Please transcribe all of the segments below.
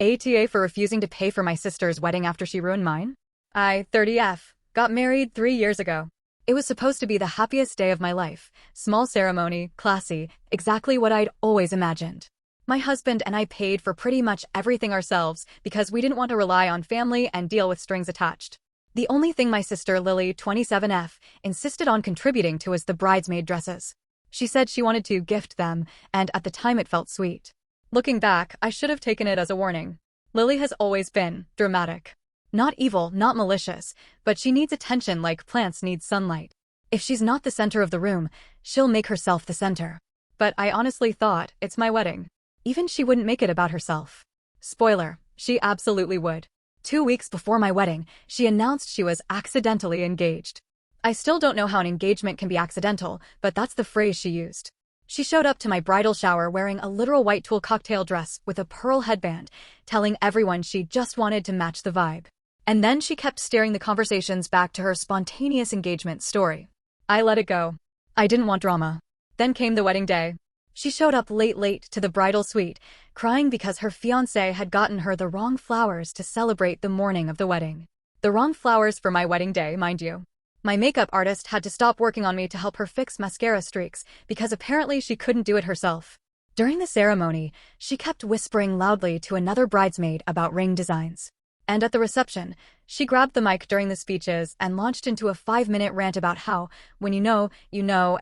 ATA for refusing to pay for my sister's wedding after she ruined mine? I, 30F, got married 3 years ago. It was supposed to be the happiest day of my life. Small ceremony, classy, exactly what I'd always imagined. My husband and I paid for pretty much everything ourselves because we didn't want to rely on family and deal with strings attached. The only thing my sister Lily, 27F, insisted on contributing to was the bridesmaid dresses. She said she wanted to gift them, and at the time it felt sweet. Looking back, I should have taken it as a warning. Lily has always been dramatic. Not evil, not malicious, but she needs attention like plants need sunlight. If she's not the center of the room, she'll make herself the center. But I honestly thought, it's my wedding. Even she wouldn't make it about herself. Spoiler, she absolutely would. 2 weeks before my wedding, she announced she was accidentally engaged. I still don't know how an engagement can be accidental, but that's the phrase she used. She showed up to my bridal shower wearing a literal white tulle cocktail dress with a pearl headband, telling everyone she just wanted to match the vibe. And then she kept steering the conversations back to her spontaneous engagement story. I let it go. I didn't want drama. Then came the wedding day. She showed up late to the bridal suite, crying because her fiancé had gotten her the wrong flowers to celebrate the morning of the wedding. The wrong flowers for my wedding day, mind you. My makeup artist had to stop working on me to help her fix mascara streaks because apparently she couldn't do it herself. During the ceremony, she kept whispering loudly to another bridesmaid about ring designs. And at the reception, she grabbed the mic during the speeches and launched into a 5-minute rant about how, when you know,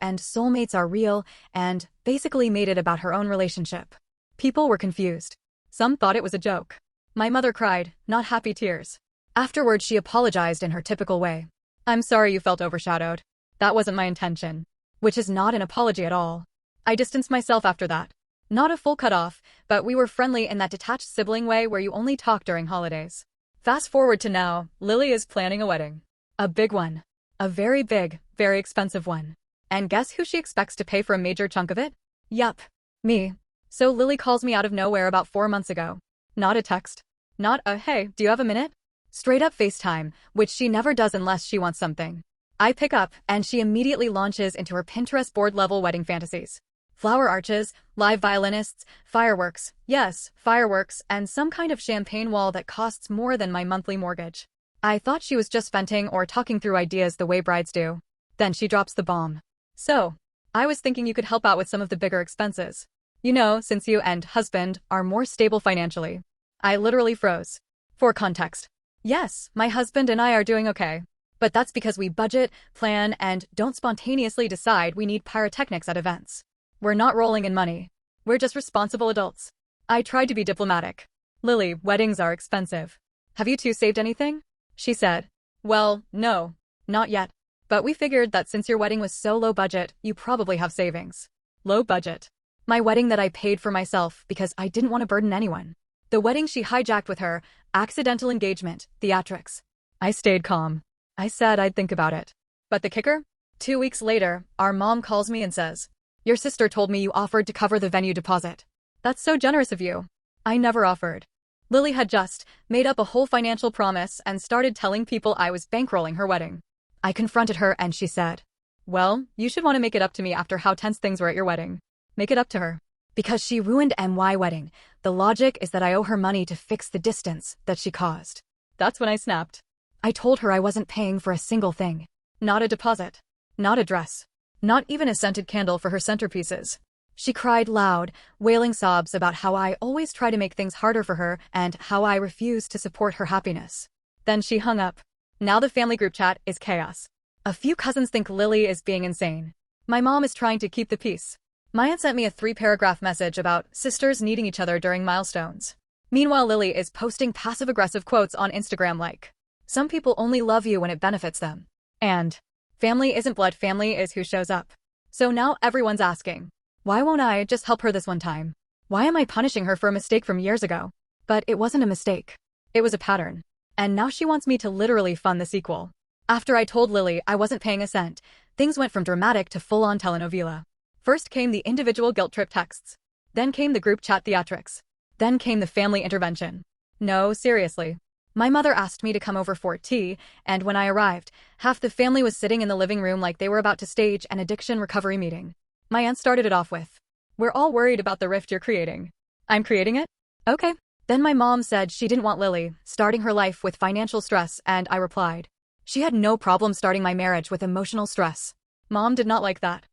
and soulmates are real, and basically made it about her own relationship. People were confused. Some thought it was a joke. My mother cried, not happy tears. Afterwards, she apologized in her typical way. I'm sorry you felt overshadowed. That wasn't my intention. Which is not an apology at all. I distanced myself after that. Not a full cut-off, but we were friendly in that detached sibling way where you only talk during holidays. Fast forward to now, Lily is planning a wedding. A big one. A very big, very expensive one. And guess who she expects to pay for a major chunk of it? Yup. Me. So Lily calls me out of nowhere about 4 months ago. Not a text. Not a, hey, do you have a minute? Straight up FaceTime, which she never does unless she wants something. I pick up, and she immediately launches into her Pinterest board-level wedding fantasies. Flower arches, live violinists, fireworks, yes, fireworks, and some kind of champagne wall that costs more than my monthly mortgage. I thought she was just venting or talking through ideas the way brides do. Then she drops the bomb. So, I was thinking you could help out with some of the bigger expenses. You know, since you and husband are more stable financially. I literally froze. For context. Yes, my husband and I are doing okay. But that's because we budget, plan, and don't spontaneously decide we need pyrotechnics at events. We're not rolling in money. We're just responsible adults. I tried to be diplomatic. Lily, weddings are expensive. Have you two saved anything? She said. Well, no, not yet. But we figured that since your wedding was so low budget, you probably have savings. Low budget. My wedding that I paid for myself because I didn't want to burden anyone. The wedding she hijacked with her accidental engagement, theatrics. I stayed calm. I said I'd think about it. But the kicker? 2 weeks later, our mom calls me and says, your sister told me you offered to cover the venue deposit. That's so generous of you. I never offered. Lily had just made up a whole financial promise and started telling people I was bankrolling her wedding. I confronted her and she said, well, you should want to make it up to me after how tense things were at your wedding. Make it up to her. Because she ruined my wedding, the logic is that I owe her money to fix the distance that she caused. That's when I snapped. I told her I wasn't paying for a single thing. Not a deposit. Not a dress. Not even a scented candle for her centerpieces. She cried loud, wailing sobs about how I always try to make things harder for her and how I refuse to support her happiness. Then she hung up. Now the family group chat is chaos. A few cousins think Lily is being insane. My mom is trying to keep the peace. My aunt sent me a 3-paragraph message about sisters needing each other during milestones. Meanwhile, Lily is posting passive-aggressive quotes on Instagram like, some people only love you when it benefits them. And, family isn't blood, family is who shows up. So now everyone's asking, why won't I just help her this one time? Why am I punishing her for a mistake from years ago? But it wasn't a mistake. It was a pattern. And now she wants me to literally fund the sequel. After I told Lily I wasn't paying a cent, things went from dramatic to full-on telenovela. First came the individual guilt trip texts. Then came the group chat theatrics. Then came the family intervention. No, seriously. My mother asked me to come over for tea, and when I arrived, half the family was sitting in the living room like they were about to stage an addiction recovery meeting. My aunt started it off with, we're all worried about the rift you're creating. I'm creating it? Okay. Then my mom said she didn't want Lily starting her life with financial stress, and I replied, she had no problem starting my marriage with emotional stress. Mom did not like that.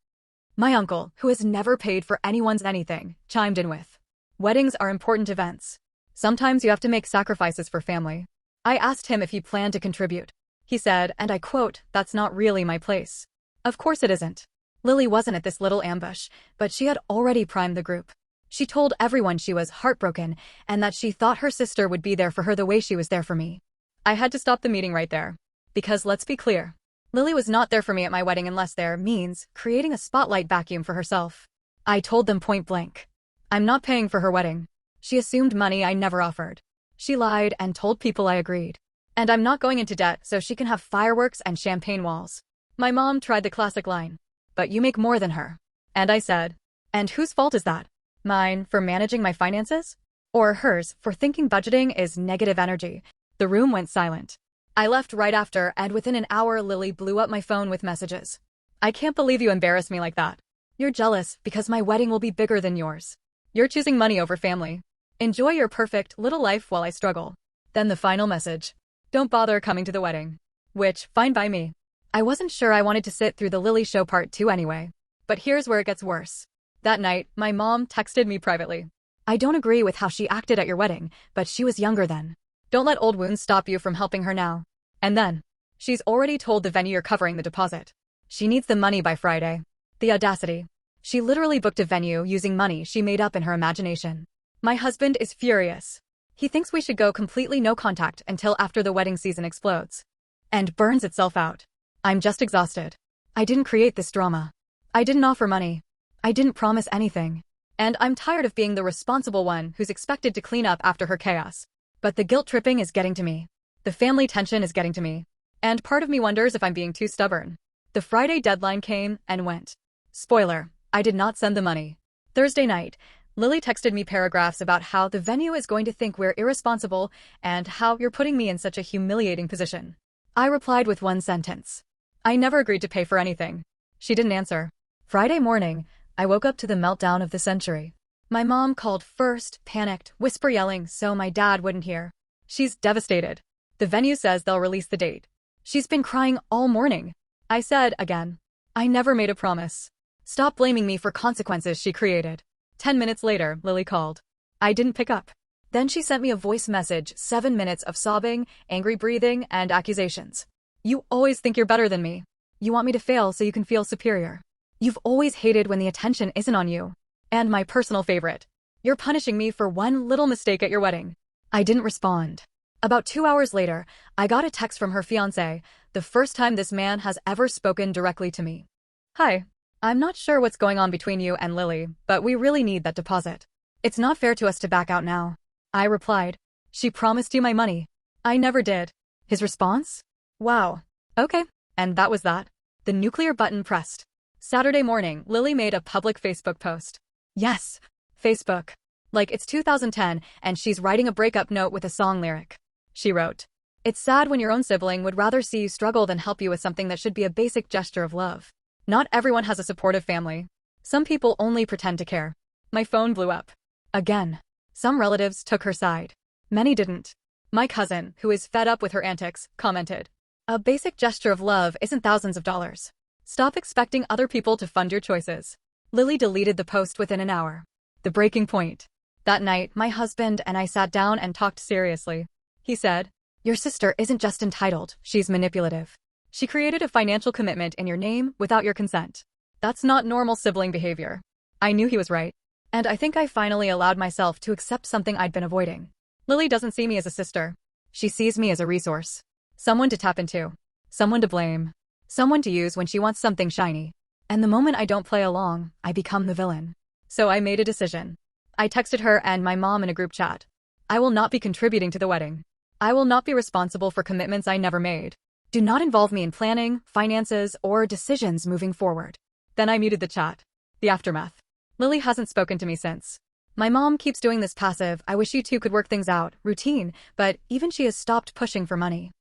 My uncle, who has never paid for anyone's anything, chimed in with, weddings are important events. Sometimes you have to make sacrifices for family. I asked him if he planned to contribute. He said, and I quote, that's not really my place. Of course it isn't. Lily wasn't at this little ambush, but she had already primed the group. She told everyone she was heartbroken and that she thought her sister would be there for her the way she was there for me. I had to stop the meeting right there. Because let's be clear, Lily was not there for me at my wedding unless there means creating a spotlight vacuum for herself. I told them point blank, I'm not paying for her wedding. She assumed money I never offered. She lied and told people I agreed. And I'm not going into debt so she can have fireworks and champagne walls. My mom tried the classic line, but you make more than her. And I said, and whose fault is that? Mine for managing my finances? Or hers for thinking budgeting is negative energy? The room went silent. I left right after, and within an hour Lily blew up my phone with messages. I can't believe you embarrassed me like that. You're jealous because my wedding will be bigger than yours. You're choosing money over family. Enjoy your perfect little life while I struggle. Then the final message. Don't bother coming to the wedding. Which, fine by me. I wasn't sure I wanted to sit through the Lily show part 2 anyway. But here's where it gets worse. That night, my mom texted me privately. I don't agree with how she acted at your wedding, but she was younger then. Don't let old wounds stop you from helping her now. And then, she's already told the venue you're covering the deposit. She needs the money by Friday. The audacity. She literally booked a venue using money she made up in her imagination. My husband is furious. He thinks we should go completely no contact until after the wedding season explodes. And burns itself out. I'm just exhausted. I didn't create this drama. I didn't offer money. I didn't promise anything. And I'm tired of being the responsible one who's expected to clean up after her chaos. But the guilt tripping is getting to me. The family tension is getting to me. And part of me wonders if I'm being too stubborn. The Friday deadline came and went. Spoiler, I did not send the money. Thursday night, Lily texted me paragraphs about how the venue is going to think we're irresponsible and how you're putting me in such a humiliating position. I replied with one sentence. I never agreed to pay for anything. She didn't answer. Friday morning, I woke up to the meltdown of the century. My mom called first, panicked, whisper yelling so my dad wouldn't hear. She's devastated. The venue says they'll release the date. She's been crying all morning. I said, again, I never made a promise. Stop blaming me for consequences she created. 10 minutes later, Lily called. I didn't pick up. Then she sent me a voice message, 7 minutes of sobbing, angry breathing, and accusations. You always think you're better than me. You want me to fail so you can feel superior. You've always hated when the attention isn't on you. And my personal favorite. You're punishing me for one little mistake at your wedding. I didn't respond. About 2 hours later, I got a text from her fiancé, the first time this man has ever spoken directly to me. Hi. I'm not sure what's going on between you and Lily, but we really need that deposit. It's not fair to us to back out now. I replied. She promised you my money. I never did. His response? Wow. Okay. And that was that. The nuclear button pressed. Saturday morning, Lily made a public Facebook post. Yes. Facebook. Like it's 2010 and she's writing a breakup note with a song lyric. She wrote, it's sad when your own sibling would rather see you struggle than help you with something that should be a basic gesture of love. Not everyone has a supportive family. Some people only pretend to care. My phone blew up. Again. Some relatives took her side. Many didn't. My cousin, who is fed up with her antics, commented, a basic gesture of love isn't thousands of dollars. Stop expecting other people to fund your choices. Lily deleted the post within an hour. The breaking point. That night, my husband and I sat down and talked seriously. He said, your sister isn't just entitled, she's manipulative. She created a financial commitment in your name without your consent. That's not normal sibling behavior. I knew he was right. And I think I finally allowed myself to accept something I'd been avoiding. Lily doesn't see me as a sister. She sees me as a resource. Someone to tap into. Someone to blame. Someone to use when she wants something shiny. And the moment I don't play along, I become the villain. So I made a decision. I texted her and my mom in a group chat. I will not be contributing to the wedding. I will not be responsible for commitments I never made. Do not involve me in planning, finances, or decisions moving forward. Then I muted the chat. The aftermath. Lily hasn't spoken to me since. My mom keeps doing this passive, I wish you two could work things out, routine, but even she has stopped pushing for money.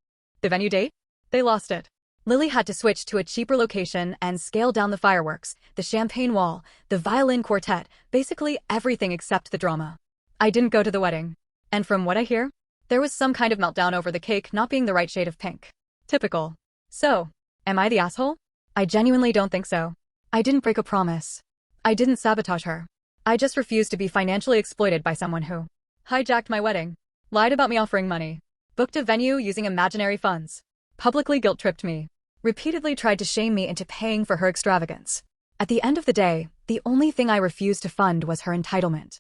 The venue date? They lost it. Lily had to switch to a cheaper location and scale down the fireworks, the champagne wall, the violin quartet, basically everything except the drama. I didn't go to the wedding. And from what I hear, there was some kind of meltdown over the cake not being the right shade of pink. Typical. So, am I the asshole? I genuinely don't think so. I didn't break a promise. I didn't sabotage her. I just refused to be financially exploited by someone who hijacked my wedding, lied about me offering money, booked a venue using imaginary funds, publicly guilt-tripped me, repeatedly tried to shame me into paying for her extravagance. At the end of the day, the only thing I refused to fund was her entitlement.